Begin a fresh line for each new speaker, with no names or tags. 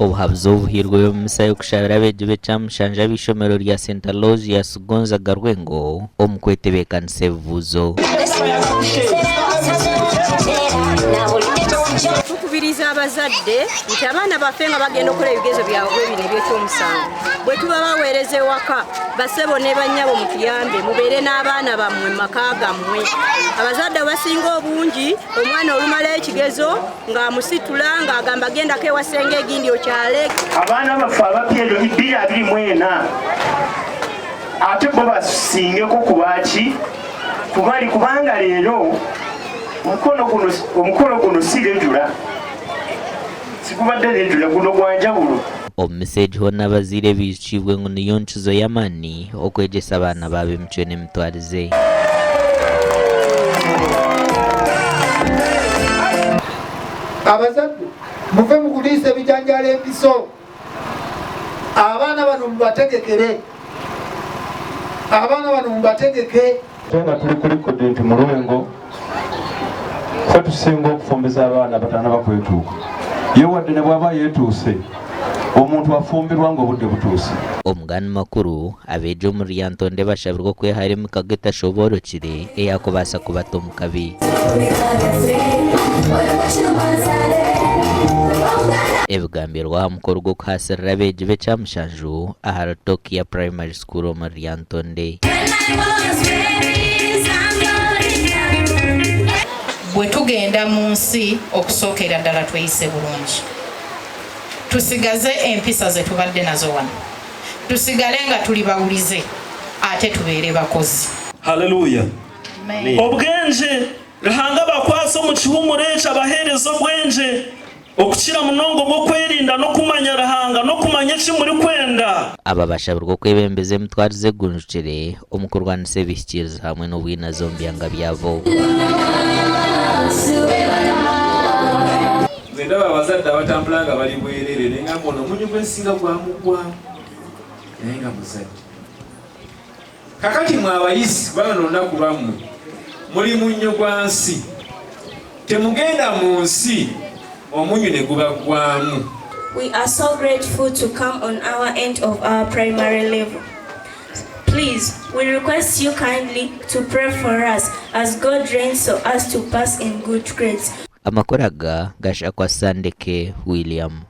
obuhabuzi obuhirwe omumisayo y'okushabira abeegi b'ekyamushanja b'ishomero rya St. Aloysius Gonzaga Lwengo omu kwetebeekanisa ebibuuzo.
Tukubiriza abazadde nti abaana baffe nga bagenda okukola ebigezo byabwe bino eby'ekyomusango bwe tuba baweereza ewaka basebo ne bannyabo mutuyambe mubeere n'abaana bammwe mu maka gammwe. Abazadde basinga obungi omwana olumalayo ekigezo ng'amusitula ng'agamba agendako ewasenge egindi okyale.
Abaana baffe abapya 2024 ate bo basingeko kubaki kubanga leero omukolo guno si lejula sikubadde lejula guno gwanjawulo.
Omumeseji hona abazaire biishibwe ngu niyo nkizo y'amaani okwegyesa abaana baabo emitwe n'emitwarize.
Abazadde muve mu kuliisa ebijanjaalo empiso, abaana bano mubategekere, abaana bano mubategeke.
Tenga tuli kulikodi nti mu Lwengo ffe tusinga okufumbiza abaana bataana bakwetuuka, ye wadde ne bw'aba yeetuuse omuntu afumbirwa ng'obudde butuuse.
Omugani makuru abeegi omuri yantonde bashabirwa okwehaira emikago etashoboorokire eyakubaasa kubata omu kabi. Ebigambirwa aha mukoro gw'okuhaasirira abeegi b'ekyamushanju aha Rutokia Primary School omuri yantonde.
Bwe tugenda mu nsi okusookera ddala tweyise bulungi, tusigaze empisa ze tubadde nazo wano, tusigale nga tuli bawulize ate tubeere bakozi.
Haleluya. Obwenje Ruhanga bakwasa mu kihumure ky'abaheereza obwenje okukira munongo gw'okwerinda n'okumanya Ruhanga n'okumanya ekimuri kwenda.
Aba bashabirwa okwebembeza emitwarize egunjukire omu kurwanisa ebihikiriza hamwe n'obwinazo omu byanga byabo.
Nze ndaba abazadde abatambula nga bali bwerere naye nga mbona omunyu gw'ensinga gwamugwamu naye nga muzadde. Kakati mwe abayisi bano olunaku lwammwe muli munnyo gwa nsi, temugenda mu nsi omunyu ne gubaggwamu.
We are so grateful to come on our end of our primary level. Please, we request you kindly to pray for us as God reigns so as to pass in good grades.
Amakoraga gashakwa Sandeke William.